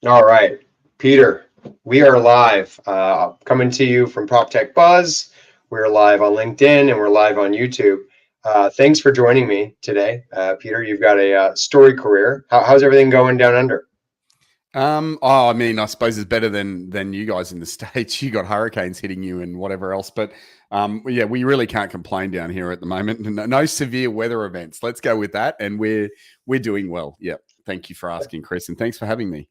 All right, Peter, we are live, coming to you from PropTech Buzz. We're live on LinkedIn and we're live on YouTube. Thanks for joining me today, Peter. You've got a story career. How's everything going down under? I mean, I suppose it's better than you guys in the States. You got hurricanes hitting you and whatever else, but yeah, we really can't complain down here at the moment. No severe weather events. Let's go with that, and we're doing well. Yeah, thank you for asking, Chris, and thanks for having me.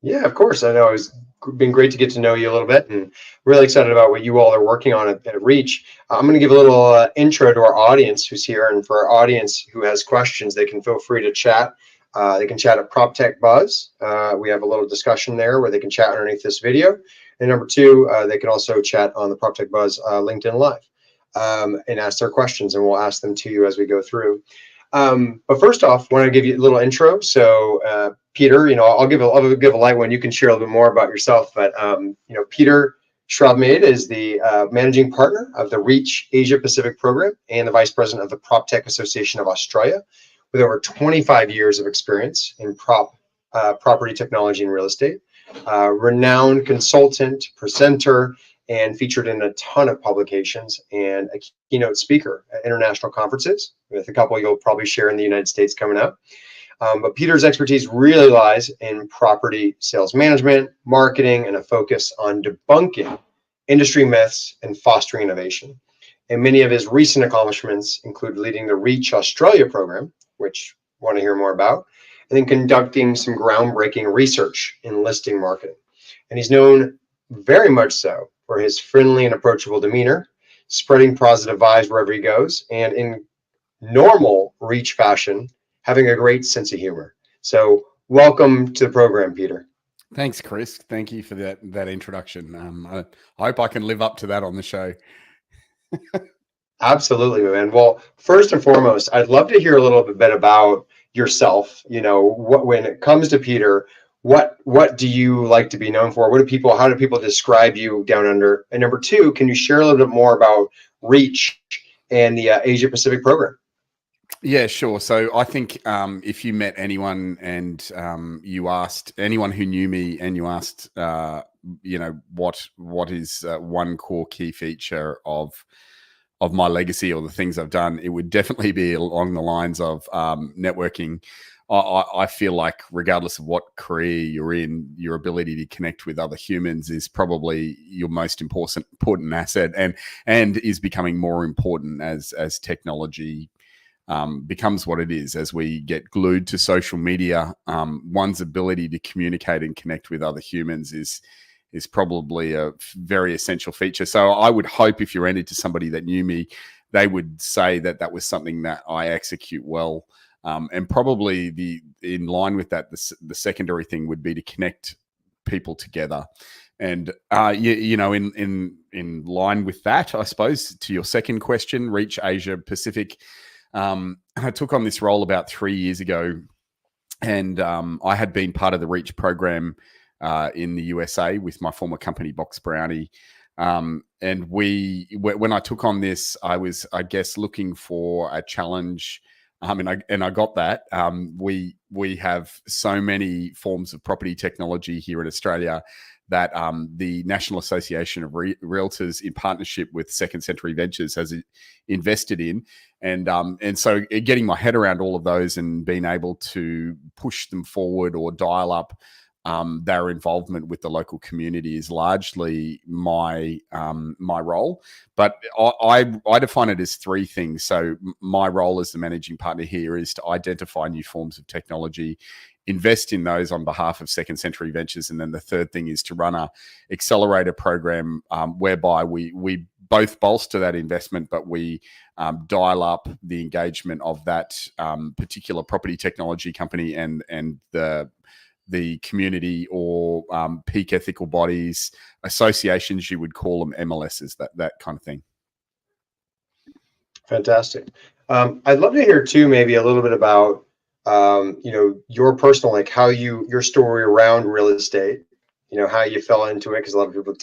Yeah, of course. I know it's been great to get to know you a little bit and really excited about what you all are working on at Reach. I'm going to give a little intro to our audience who's here. And for our audience who has questions, they can feel free to chat. They can chat at PropTech Buzz. We have a little discussion there where they can chat underneath this video. And number two, they can also chat on the PropTech Buzz LinkedIn Live and ask their questions, and we'll ask them to you as we go through. But first off, I want to give you a little intro. So, Peter, I'll give a light one. You can share a little bit more about yourself. But Peter Schravemade is the managing partner of the Reach Asia Pacific program and the vice president of the PropTech Association of Australia, with over 25 years of experience in property technology and real estate. Renowned consultant, presenter, and featured in a ton of publications, and a keynote speaker at international conferences, with a couple you'll probably share in the United States coming up. But Peter's expertise really lies in property sales management, marketing, and a focus on debunking industry myths and fostering innovation. And many of his recent accomplishments include leading the Reach Australia program, which I want to hear more about, and then conducting some groundbreaking research in listing marketing. And he's known very much so for his friendly and approachable demeanor, spreading positive vibes wherever he goes, and in normal Reach fashion, having a great sense of humor. So, welcome to the program, Peter. Thanks, Chris. Thank you for that introduction. I hope I can live up to that on the show. Absolutely, man. Well, first and foremost, I'd love to hear a little bit about yourself. When it comes to Peter, what do you like to be known for? How do people describe you down under? And number two, can you share a little bit more about Reach and the Asia Pacific program? Yeah, sure. So I think if you met anyone and you asked anyone who knew me and you asked, what is one core key feature of my legacy or the things I've done, it would definitely be along the lines of networking. I feel like regardless of what career you're in, your ability to connect with other humans is probably your most important asset, and is becoming more important as technology becomes what it is. As we get glued to social media, one's ability to communicate and connect with other humans is probably a very essential feature. So I would hope if you ran into somebody that knew me, they would say that was something that I execute well. And probably in line with that, the secondary thing would be to connect people together. And in line with that, I suppose, to your second question, Reach Asia Pacific. I took on this role about 3 years ago, and I had been part of the Reach program in the USA with my former company, Box Brownie. And when I took on this, I was, I guess, looking for a challenge. And I got that. We have so many forms of property technology here in Australia that the National Association of Realtors, in partnership with Second Century Ventures, has invested in, and so getting my head around all of those and being able to push them forward or dial up their involvement with the local community is largely my role. But I define it as three things. So my role as the managing partner here is to identify new forms of technology, invest in those on behalf of Second Century Ventures, and then the third thing is to run a accelerator program whereby we both bolster that investment, but we dial up the engagement of that particular property technology company and the community, or peak ethical bodies, associations, you would call them, MLSs, that kind of thing. Fantastic. I'd love to hear too, maybe a little bit about your personal, like your story around real estate. How you fell into it, because a lot of people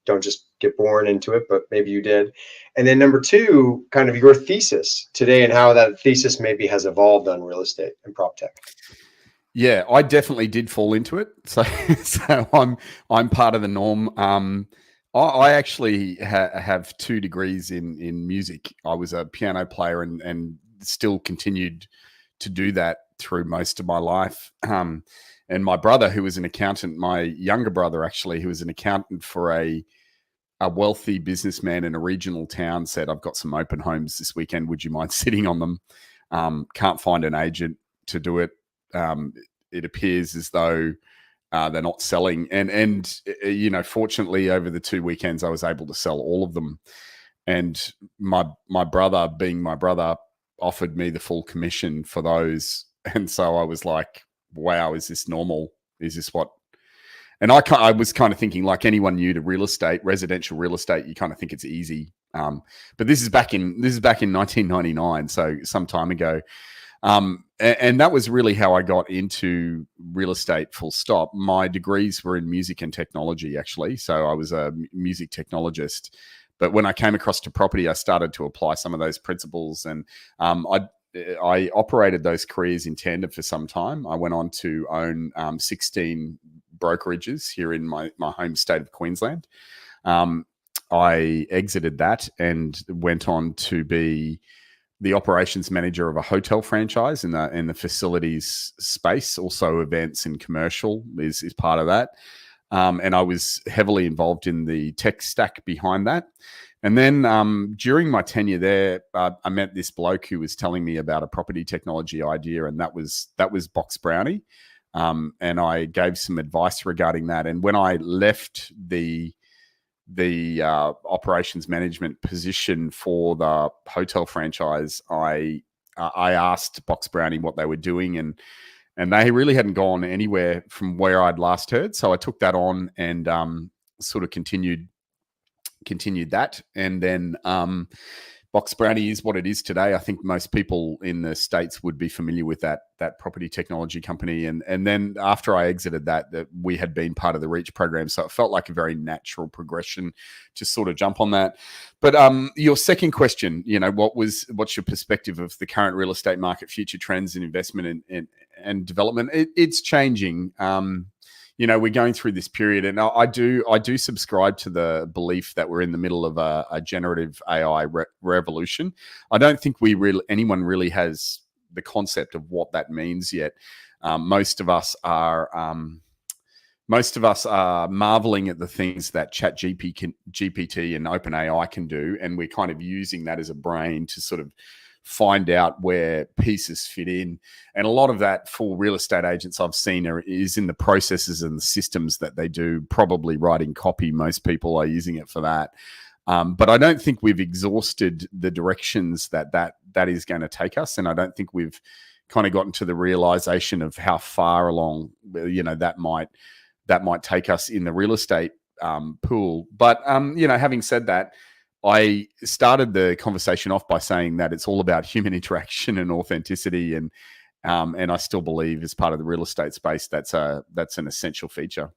don't just get born into it, but maybe you did. And then number two, kind of your thesis today and how that thesis maybe has evolved on real estate and prop tech. Yeah, I definitely did fall into it. So, so I'm part of the norm. I actually have 2 degrees in music. I was a piano player and still continued to do that through most of my life. And my brother, who was an accountant, my younger brother actually, who was an accountant for a wealthy businessman in a regional town, said, "I've got some open homes this weekend. Would you mind sitting on them?" Can't find an agent to do it. Um, it appears as though they're not selling, and you know, fortunately, over the 2 weekends, I was able to sell all of them. And my brother, being my brother, offered me the full commission for those, and so I was like, "Wow, is this normal? Is this what?" And I was kind of thinking, like anyone new to real estate, residential real estate, you kind of think it's easy. But this is back in 1999, so some time ago. And that was really how I got into real estate, full stop. My degrees were in music and technology, actually. So I was a music technologist. But when I came across to property, I started to apply some of those principles. And I operated those careers in tandem for some time. I went on to own 16 brokerages here in my home state of Queensland. I exited that and went on to be the operations manager of a hotel franchise in the facilities space. Also, events and commercial is part of that. And I was heavily involved in the tech stack behind that. And then during my tenure there, I met this bloke who was telling me about a property technology idea, and that was Box Brownie. And I gave some advice regarding that. And when I left the operations management position for the hotel franchise, I asked Box Brownie what they were doing, and they really hadn't gone anywhere from where I'd last heard. So I took that on and sort of continued that, and then Box Brownie is what it is today. I think most people in the States would be familiar with that property technology company. And then after I exited that we had been part of the REACH program. So it felt like a very natural progression to sort of jump on that. But your second question, you know, what's your perspective of the current real estate market, future trends in investment and development? It's changing. You know, we're going through this period, and I do subscribe to the belief that we're in the middle of a generative AI revolution. I don't think anyone really has the concept of what that means yet. Most of us are marveling at the things that GPT and OpenAI can do, and we're kind of using that as a brain to sort of find out where pieces fit in. And a lot of that for real estate agents I've seen is in the processes and the systems that they do, probably writing copy. Most people are using it for that. But I don't think we've exhausted the directions that is going to take us. And I don't think we've kind of gotten to the realization of how far along, you know, that might take us in the real estate pool. But, you know, having said that, I started the conversation off by saying that it's all about human interaction and authenticity, and I still believe, as part of the real estate space, that's an essential feature.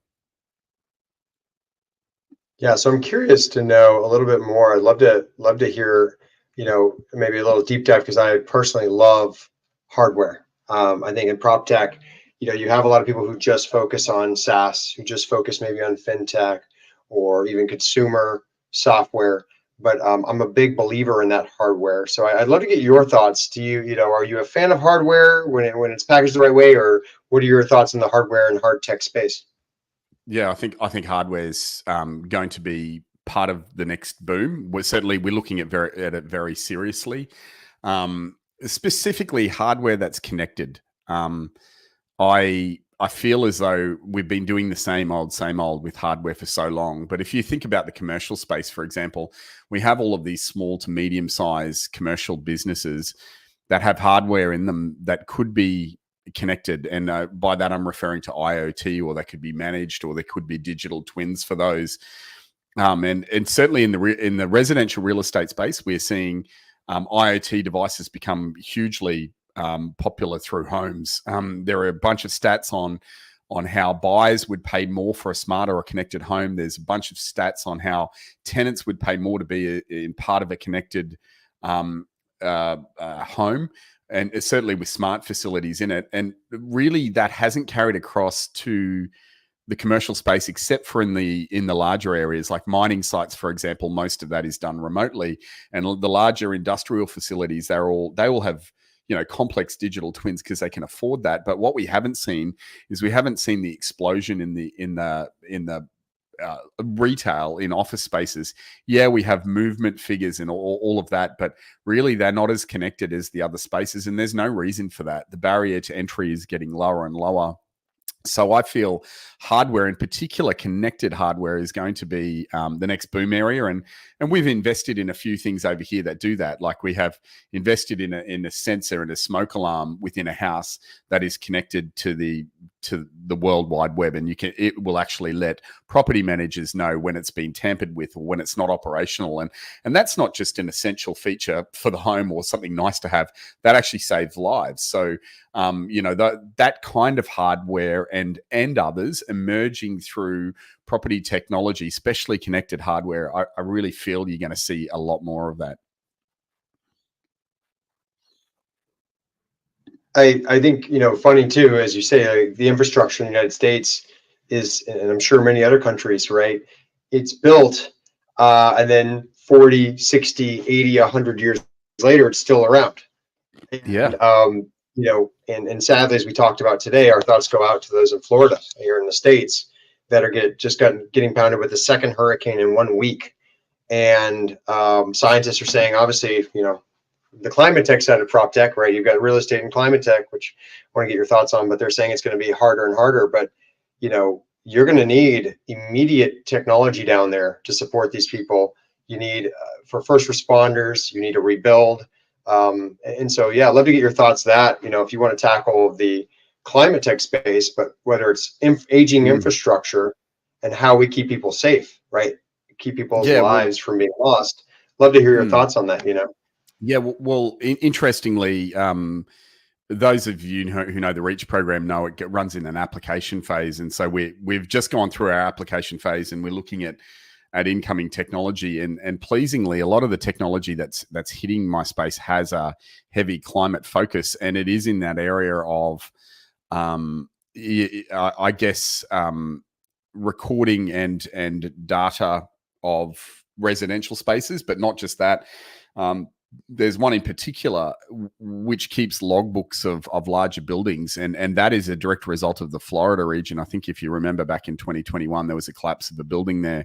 Yeah, so I'm curious to know a little bit more. I'd love to hear, you know, maybe a little deep dive, because I personally love hardware. I think in prop tech, you know, you have a lot of people who just focus on SaaS, who just focus maybe on fintech or even consumer software. But I'm a big believer in that hardware. So I'd love to get your thoughts. You know, are you a fan of hardware when it's packaged the right way, or what are your thoughts on the hardware and hard tech space? Yeah, I think hardware is going to be part of the next boom. We're looking at it very seriously. Specifically, hardware that's connected. I feel as though we've been doing the same old with hardware for so long. But if you think about the commercial space, for example, we have all of these small to medium sized commercial businesses that have hardware in them that could be connected. And by that, I'm referring to IoT, or they could be managed, or there could be digital twins for those. And certainly in the residential real estate space, we're seeing IoT devices become hugely popular through homes. There are a bunch of stats on how buyers would pay more for a smarter or connected home. There's a bunch of stats on how tenants would pay more to be in part of a connected home. and certainly with smart facilities in it. And really, that hasn't carried across to the commercial space, except for in the larger areas like mining sites, for example. Most of that is done remotely, and the larger industrial facilities, they all have complex digital twins because they can afford that. But what we haven't seen is we haven't seen the explosion in the retail, in office spaces. Yeah, we have movement figures and all of that, but really they're not as connected as the other spaces, and there's no reason for that. The barrier to entry is getting lower and lower. So I feel hardware, in particular connected hardware, is going to be the next boom area, and we've invested in a few things over here that do that. Like we have invested in a sensor and a smoke alarm within a house that is connected to the World Wide Web, and it will actually let property managers know when it's been tampered with or when it's not operational, and that's not just an essential feature for the home or something nice to have. That actually saves lives. So that kind of hardware and others emerging through property technology, especially connected hardware, I really feel you're going to see a lot more of that. I think, funny too, as you say, the infrastructure in the United States is, and I'm sure many other countries, right? It's built, and then 40, 60, 80, 100 years later, it's still around. Yeah. And, and sadly, as we talked about today, our thoughts go out to those in Florida, here in the States, that are getting pounded with a second hurricane in 1 week. And scientists are saying, obviously, the climate tech side of prop tech, right? You've got real estate and climate tech, which I want to get your thoughts on, but they're saying it's going to be harder and harder. But, you're going to need immediate technology down there to support these people. You need, for first responders, you need to rebuild. And so, yeah, I'd love to get your thoughts that, if you want to tackle the climate tech space, but whether it's aging infrastructure and how we keep people safe, right? Keep people's lives from being lost. Love to hear your thoughts on that, Yeah, well, interestingly, those of you who know the REACH program know it runs in an application phase, and so we've just gone through our application phase, and we're looking at incoming technology, and pleasingly, a lot of the technology that's hitting my space has a heavy climate focus, and it is in that area of, I guess, recording and data of residential spaces, but not just that. There's one in particular which keeps logbooks of larger buildings, and that is a direct result of the Florida region. I think if you remember back in 2021, there was a collapse of a building there.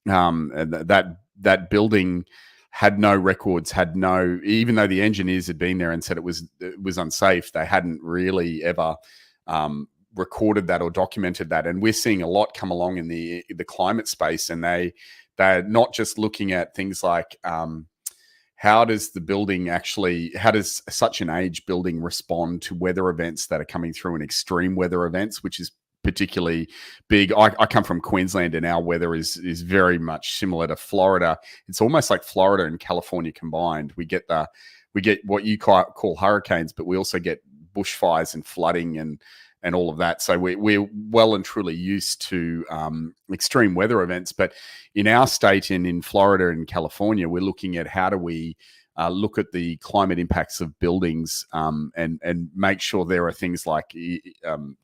And that building had no records, even though the engineers had been there and said it was unsafe, they hadn't really ever recorded that or documented that. And we're seeing a lot come along in the climate space, and they're not just looking at things like, how does such an age building respond to weather events that are coming through, and extreme weather events, which is particularly big. I come from Queensland, and our weather is very much similar to Florida. It's almost like Florida and California combined. We get what you call hurricanes, but we also get bushfires and flooding and all of that. So we're well and truly used to extreme weather events. But in our state and in Florida and California, we're looking at how do we look at the climate impacts of buildings and make sure there are things like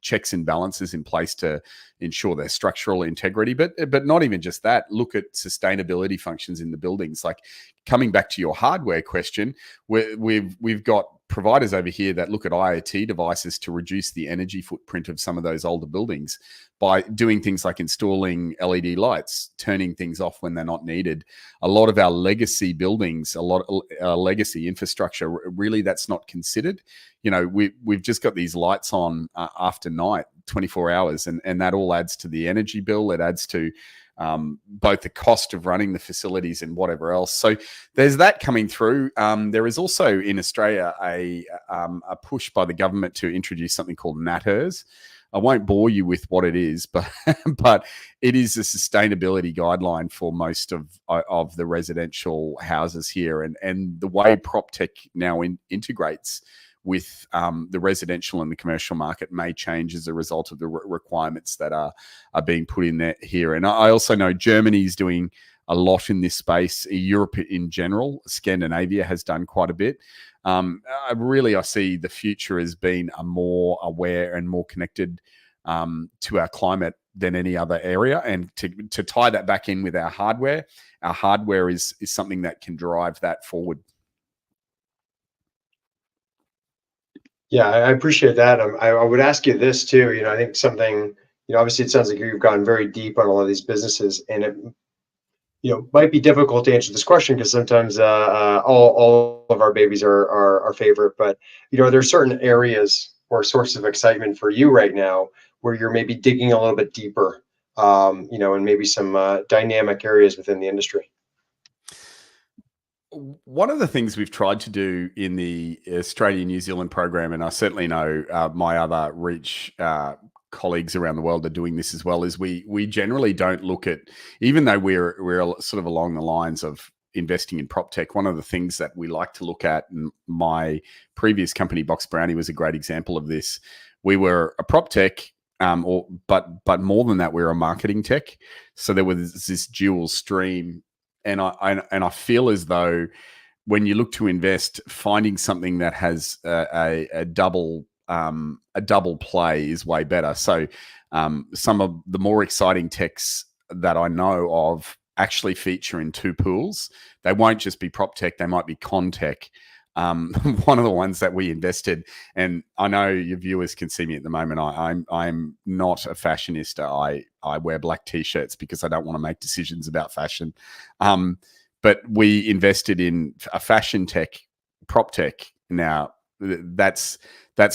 checks and balances in place to ensure their structural integrity. But not even just that, look at sustainability functions in the buildings. Like, coming back to your hardware question, we've got providers over here that look at IoT devices to reduce the energy footprint of some of those older buildings by doing things like installing LED lights, turning things off when they're not needed. A lot of our legacy buildings, a lot of legacy infrastructure, really that's not considered. We've just got these lights on after night, 24 hours, and that all adds to the energy bill. It adds to both the cost of running the facilities and whatever else. So there's that coming through. There is also in Australia a push by the government to introduce something called NatHERS. I won't bore you with what it is, but it is a sustainability guideline for most of the residential houses here, and the way PropTech now integrates with the residential and the commercial market may change as a result of the requirements that are being put in there here. And I also know Germany is doing a lot in this space. Europe in general, Scandinavia has done quite a bit. Really, I see the future as being a more aware and more connected to our climate than any other area. And to tie that back in with our hardware is something that can drive that forward. Yeah, I appreciate that. I would ask you this too. I think something, obviously it sounds like you've gone very deep on all of these businesses, and it, might be difficult to answer this question because sometimes all of our babies are our favorite. But, there's certain areas or sources of excitement for you right now where you're maybe digging a little bit deeper, and maybe some dynamic areas within the industry. One of the things we've tried to do in the Australia New Zealand program, and I certainly know my other Reach colleagues around the world are doing this as well, is we generally don't look at, even though we're sort of along the lines of investing in prop tech. One of the things that we like to look at, and my previous company Box Brownie was a great example of this. We were a prop tech. But more than that, we're a marketing tech. So there was this dual stream. And I feel as though when you look to invest, finding something that has a double play is way better. So some of the more exciting techs that I know of actually feature in two pools. They won't just be prop tech; they might be con tech. One of the ones that we invested, and I know your viewers can see me at the moment. I'm not a fashionista. I wear black t-shirts because I don't want to make decisions about fashion. But we invested in a fashion tech, prop tech. Now that's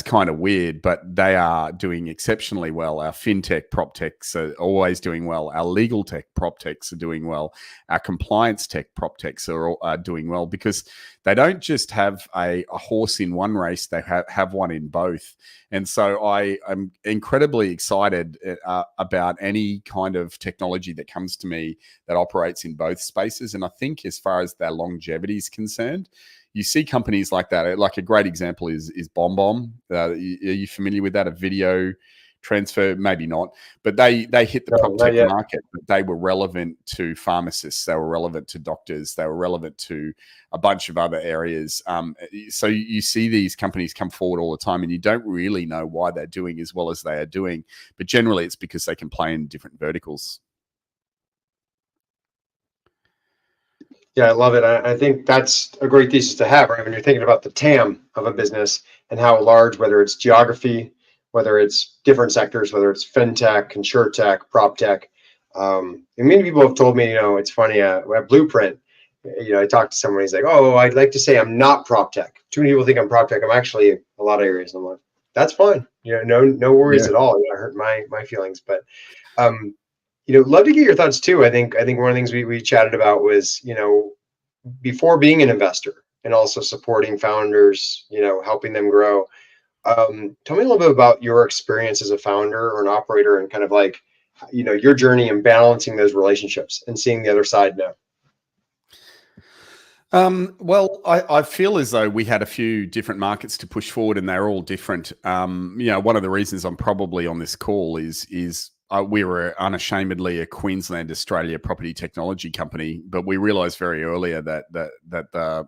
kind of weird, but they are doing exceptionally well. Our fintech prop techs are always doing well. Our legal tech prop techs are doing well. Our compliance tech prop techs are doing well because they don't just have a horse in one race, they have one in both. And so I'm incredibly excited about any kind of technology that comes to me that operates in both spaces. And I think as far as their longevity is concerned, you see companies like that. Like a great example is BombBomb. Are you familiar with that? A video transfer? Maybe not. But they hit the prop tech market. But they were relevant to pharmacists. They were relevant to doctors. They were relevant to a bunch of other areas. So you see these companies come forward all the time, and you don't really know why they're doing as well as they are doing. But generally, it's because they can play in different verticals. Yeah, I love it. I think that's a great thesis to have, right? When you're thinking about the TAM of a business and how large, whether it's geography, whether it's different sectors, whether it's fintech, insurtech, prop tech. And many people have told me, it's funny, at Blueprint, I talked to someone, he's like, oh, I'd like to say I'm not prop tech. Too many people think I'm prop tech. I'm actually a lot of areas. And I'm like, that's fine. No worries at all. I hurt my feelings, but love to get your thoughts too. I think one of the things we chatted about was, before being an investor and also supporting founders, helping them grow. Tell me a little bit about your experience as a founder or an operator and kind of like, your journey in balancing those relationships and seeing the other side now. Well, I feel as though we had a few different markets to push forward, and they're all different. One of the reasons I'm probably on this call is we were unashamedly a Queensland, Australia property technology company, but we realised very earlier that the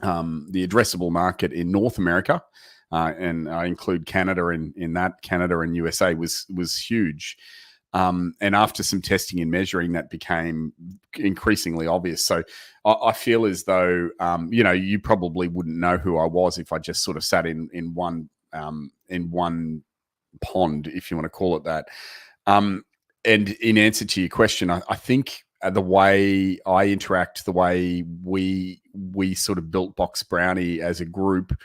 addressable market in North America, and I include Canada in that, Canada and USA was huge. And after some testing and measuring, that became increasingly obvious. So I feel as though, you probably wouldn't know who I was if I just sort of sat in one pond, if you want to call it that. And in answer to your question, I think the way I interact, the way we sort of built Box Brownie as a group,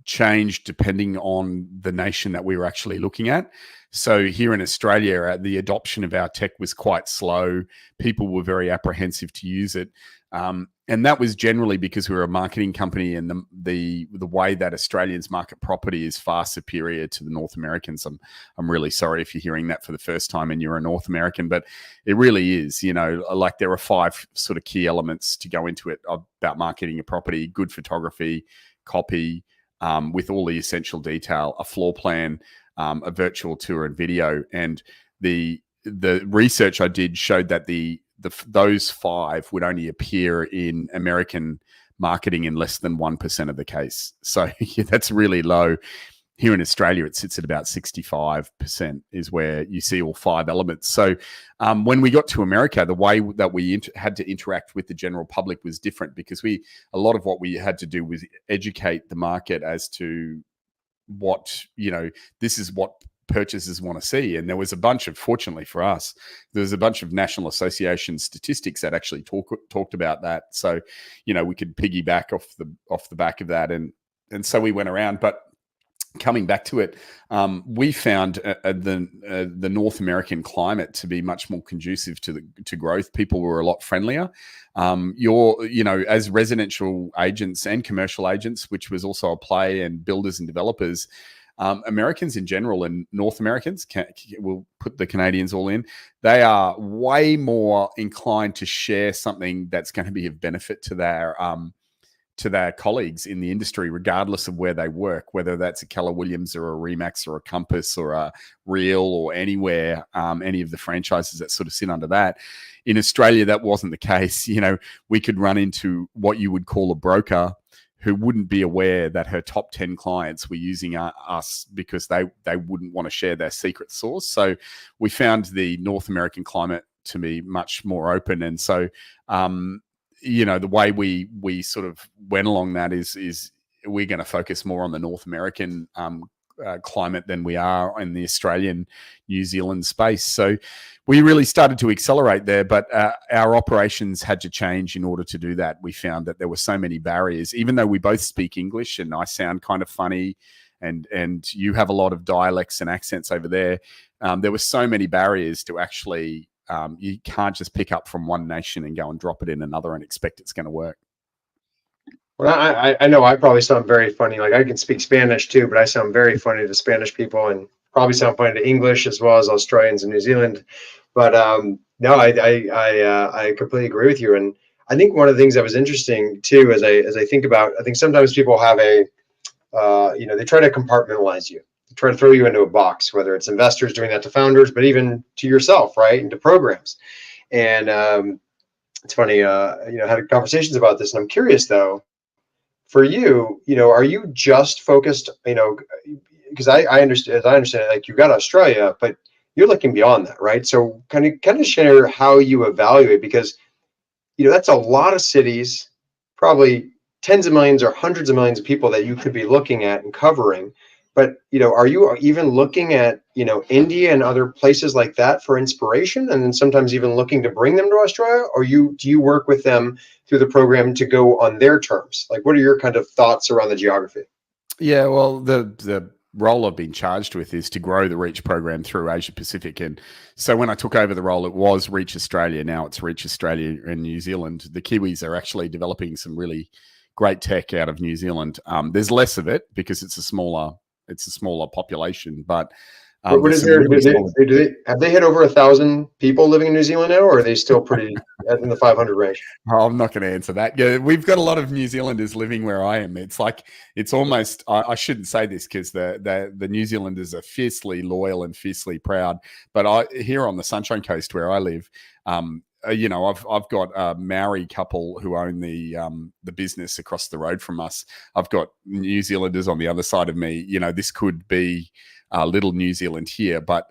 changed depending on the nation that we were actually looking at. So here in Australia, the adoption of our tech was quite slow. People were very apprehensive to use it. And that was generally because we were a marketing company, and the way that Australians market property is far superior to the North Americans. I'm really sorry if you're hearing that for the first time and you're a North American, but it really is, like there are 5 sort of key elements to go into it about marketing a property: good photography, copy, with all the essential detail, a floor plan, a virtual tour and video. And the research I did showed that those 5 would only appear in American marketing in less than 1% of the case. So yeah, that's really low. Here in Australia, it sits at about 65% is where you see all 5 elements. So when we got to America, the way that we had to interact with the general public was different, because a lot of what we had to do was educate the market as to what, this is what purchasers want to see. And there was a bunch of, fortunately for us, there was a bunch of National Association statistics that actually talked about that. So, we could piggyback off the back of that. And so we went around, but coming back to it, we found the North American climate to be much more conducive to growth. People were a lot friendlier. As residential agents and commercial agents, which was also a play, and builders and developers, Americans in general, and North Americans, we'll put the Canadians all in, they are way more inclined to share something that's going to be of benefit to their colleagues in the industry, regardless of where they work, whether that's a Keller Williams or a Remax or a Compass or a Real or anywhere, any of the franchises that sort of sit under that. In Australia, that wasn't the case. We could run into what you would call a broker who wouldn't be aware that her top 10 clients were using us because they wouldn't want to share their secret sauce. So we found the North American climate to be much more open. And so, the way we sort of went along that is we're going to focus more on the North American climate than we are in the Australian, New Zealand space. So we really started to accelerate there, but our operations had to change in order to do that. We found that there were so many barriers, even though we both speak English and I sound kind of funny and you have a lot of dialects and accents over there. There were so many barriers to actually, you can't just pick up from one nation and go and drop it in another and expect it's going to work. Well, I know I probably sound very funny. Like, I can speak Spanish too, but I sound very funny to Spanish people, and probably sound funny to English as well as Australians and New Zealand. But no, I completely agree with you. And I think one of the things that was interesting too, as I think about, I think sometimes people have they try to compartmentalize you, they try to throw you into a box, whether it's investors doing that to founders, but even to yourself, right, into programs. And it's funny, had conversations about this, and I'm curious though, for you, are you just focused, because I understand, as I understand it, like, you've got Australia, but you're looking beyond that, right? So kind of share how you evaluate, because, that's a lot of cities, probably tens of millions or hundreds of millions of people that you could be looking at and covering. But, are you even looking at, India and other places like that for inspiration, and then sometimes even looking to bring them to Australia? Or do you work with them through the program to go on their terms? Like, what are your kind of thoughts around the geography? Yeah, well, the role I've been charged with is to grow the Reach program through Asia Pacific. And so when I took over the role, it was Reach Australia. Now it's Reach Australia and New Zealand. The Kiwis are actually developing some really great tech out of New Zealand. There's less of it because it's a smaller population, but What is there? Have they hit over 1,000 people living in New Zealand now, or are they still pretty in the 500 range? I'm not going to answer that. Yeah, we've got a lot of New Zealanders living where I am. It's like, it's almost, I shouldn't say this because the New Zealanders are fiercely loyal and fiercely proud. But here on the Sunshine Coast where I live, I've got a Maori couple who own the business across the road from us. I've got New Zealanders on the other side of me. This could be little New Zealand here, but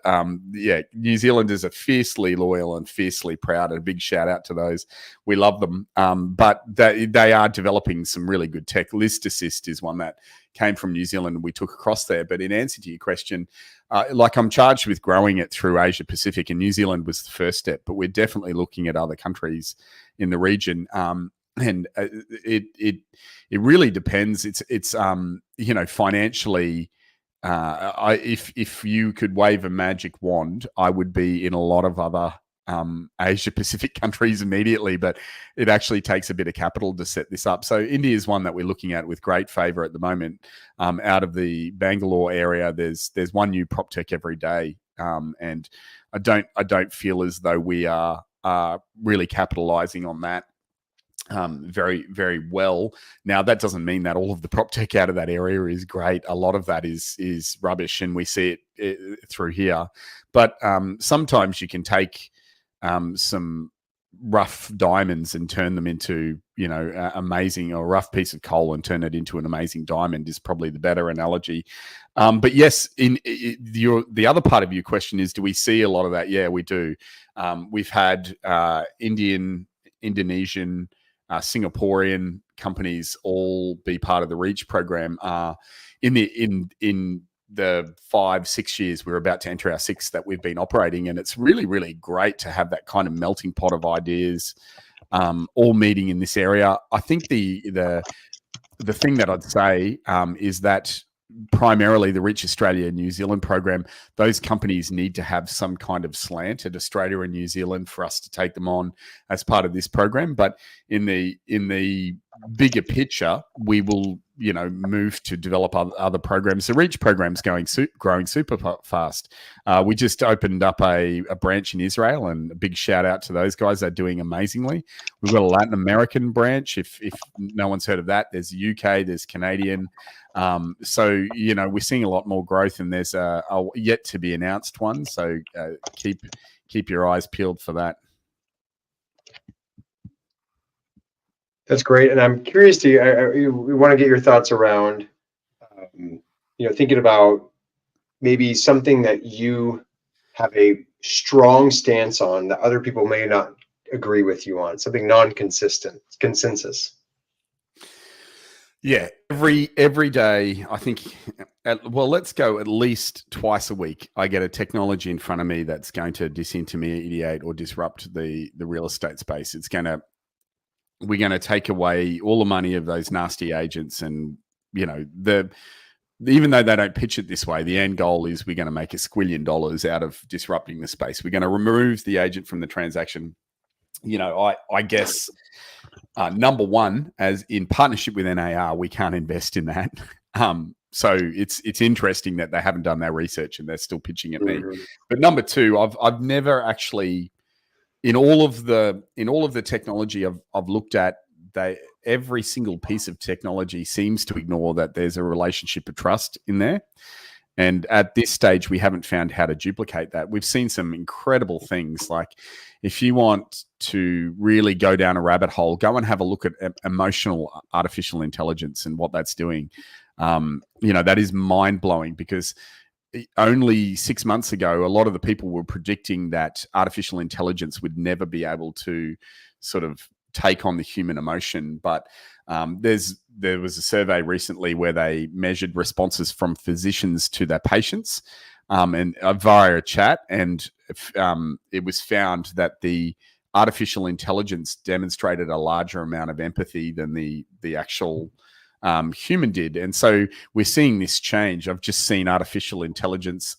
New Zealanders are fiercely loyal and fiercely proud, and a big shout out to those. We love them, but they are developing some really good tech. List Assist is one that came from New Zealand and we took across there. But in answer to your question, I'm charged with growing it through Asia Pacific, and New Zealand was the first step, but we're definitely looking at other countries in the region. And it really depends. It's financially. If you could wave a magic wand, I would be in a lot of other Asia Pacific countries immediately, but it actually takes a bit of capital to set this up. So India is one that we're looking at with great favor at the moment. Out of the Bangalore area, there's one new prop tech every day, and I don't feel as though we are really capitalizing on that very, very well. Now, that doesn't mean that all of the prop tech out of that area is great. A lot of that is rubbish, and we see it through here. But sometimes you can take some rough diamonds and turn them into, amazing, or a rough piece of coal and turn it into an amazing diamond is probably the better analogy. But yes, the other part of your question is, do we see a lot of that? Yeah, we do. We've had Indonesian, Singaporean companies all be part of the REACH program. In the 5-6 years we're about to enter our sixth that we've been operating, and it's really, really great to have that kind of melting pot of ideas all meeting in this area. I think the thing that I'd say is that primarily the Reach Australia and New Zealand program, those companies need to have some kind of slant at Australia and New Zealand for us to take them on as part of this program. But in the bigger picture, we will, move to develop other programs. The Reach program's growing super fast. We just opened up a branch in Israel, and a big shout out to those guys. They're doing amazingly. We've got a Latin American branch. If no one's heard of that, there's UK, there's Canadian. So, we're seeing a lot more growth, and there's a yet to be announced one. So keep your eyes peeled for that. That's great. And I'm curious we want to get your thoughts around, thinking about maybe something that you have a strong stance on that other people may not agree with you on, something non-consistent, consensus. Yeah, every day, I think, let's go at least twice a week. I get a technology in front of me that's going to disintermediate or disrupt the real estate space. We're going to take away all the money of those nasty agents, and even though they don't pitch it this way, the end goal is we're going to make $1 squillion out of disrupting the space. We're going to remove the agent from the transaction. I guess number one, as in partnership with NAR, we can't invest in that. So it's interesting that they haven't done their research and they're still pitching at me. But number two, I've never actually, in all of the technology I've looked at, every single piece of technology seems to ignore that there's a relationship of trust in there. And at this stage, we haven't found how to duplicate that. We've seen some incredible things. Like, if you want to really go down a rabbit hole, go and have a look at emotional artificial intelligence and what that's doing. That is mind-blowing, because only 6 months ago, a lot of the people were predicting that artificial intelligence would never be able to sort of take on the human emotion. But there was a survey recently where they measured responses from physicians to their patients and via a chat, and it was found that the artificial intelligence demonstrated a larger amount of empathy than the actual human did. And so we're seeing this change. I've just seen artificial intelligence.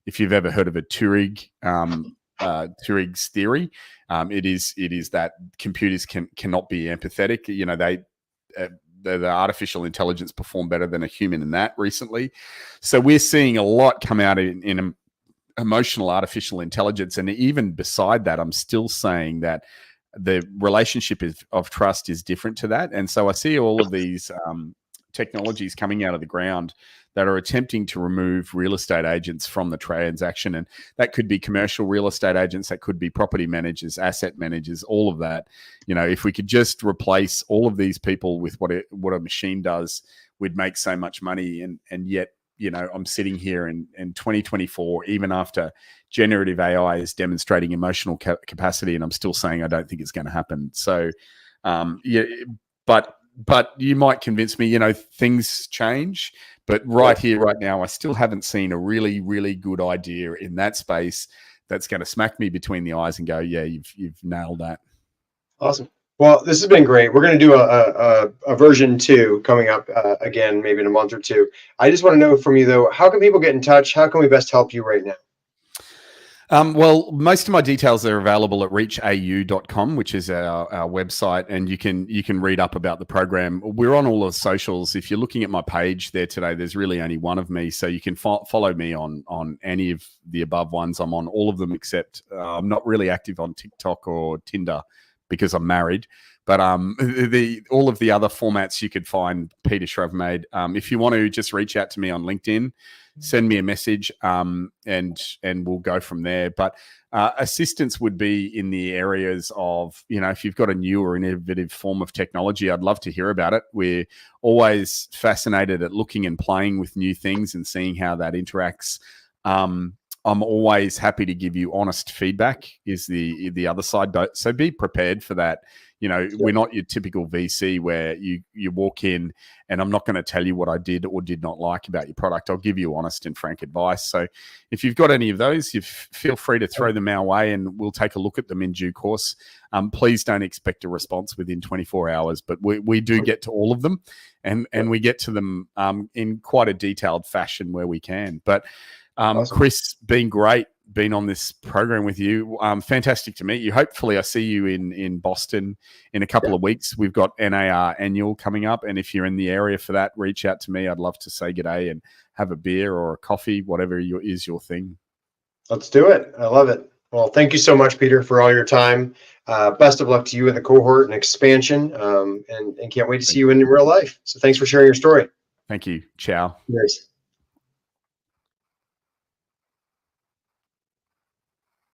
If you've ever heard of Turing's theory, it is that computers cannot be empathetic. The artificial intelligence performed better than a human in that recently. So we're seeing a lot come out in emotional artificial intelligence. And even beside that, I'm still saying that the relationship of trust is different to that. And so I see all of these technologies coming out of the ground that are attempting to remove real estate agents from the transaction. And that could be commercial real estate agents, that could be property managers, asset managers, all of that. If we could just replace all of these people with what a machine does, we'd make so much money. And yet, I'm sitting here in 2024, even after generative AI is demonstrating emotional capacity, and I'm still saying I don't think it's going to happen. So, but you might convince me, things change. But right here, right now, I still haven't seen a really, really good idea in that space that's going to smack me between the eyes and go, yeah, you've nailed that. Awesome. Well, this has been great. We're going to do a version 2 coming up again, maybe in a month or two. I just want to know from you, though, how can people get in touch? How can we best help you right now? Well, most of my details are available at reachau.com, which is our website, and you can read up about the program. We're on all the socials. If you're looking at my page there today, there's really only one of me, so you can follow me on any of the above ones. I'm on all of them, except I'm not really active on TikTok or Tinder because I'm married. But all of the other formats you could find Peter Schravemade. If you want to just reach out to me on LinkedIn, send me a message, and we'll go from there. But assistance would be in the areas of, if you've got a new or innovative form of technology, I'd love to hear about it. We're always fascinated at looking and playing with new things and seeing how that interacts. I'm always happy to give you honest feedback is the other side. So be prepared for that. We're not your typical VC where you walk in and I'm not going to tell you what I did or did not like about your product. I'll give you honest and frank advice. So if you've got any of those, you feel free to throw them our way and we'll take a look at them in due course. Please don't expect a response within 24 hours, but we do get to all of them and we get to them in quite a detailed fashion where we can. But awesome. Chris, been great being on this program with you. Fantastic to meet you. Hopefully I see you in Boston in a couple of weeks. We've got NAR annual coming up. And if you're in the area for that, reach out to me. I'd love to say g'day and have a beer or a coffee, whatever is your thing. Let's do it. I love it. Well, thank you so much, Peter, for all your time. Best of luck to you in the cohort and expansion, and can't wait to see you in real life. So thanks for sharing your story. Thank you. Ciao. Nice.